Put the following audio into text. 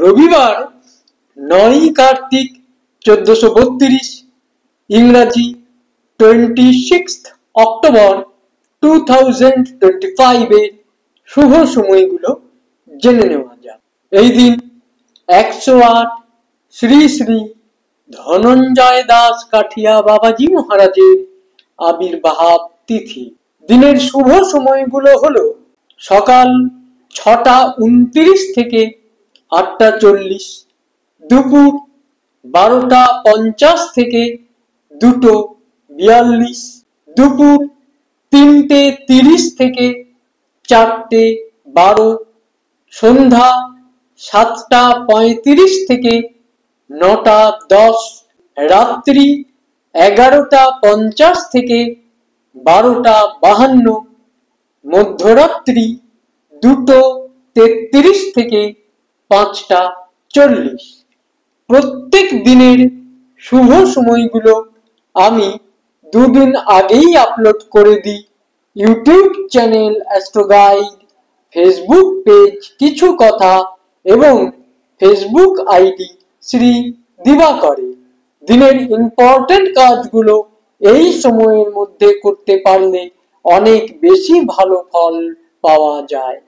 রবিবার 9 কার্তিক 1432, ইংরাজি 26 অক্টোবর 2025 এর শুভ সময়গুলো জেনে নেওয়া যাক। এই দিন 108 শ্রী শ্রী ধনঞ্জয় দাস কাঠিয়া বাবাজি মহারাজের আবির্ভাব তিথি। দিনের শুভ সময়গুলো হলো সকাল 6:29 থেকে 8:40, দুপুর 12:50 থেকে 2:42, দুপুর 3:30 থেকে 4:12, সন্ধ্যা 7:35 থেকে 9:10, রাত্রি 11:50 থেকে 12:52, মধ্যরাত্রি 2:33 থেকে 5:40। প্রত্যেক দিনের শুভ সময়গুলো আমি দুদিন আগেই আপলোড করে দিই YouTube channel astro guide, Facebook page কিছু কথা এবং ফেসবুক আইডি শ্রী দিবাকরে। দিনের ইম্পর্টেন্ট কাজগুলো এই সময়ের মধ্যে করতে পারলে অনেক বেশি ভালো ফল পাওয়া যায়।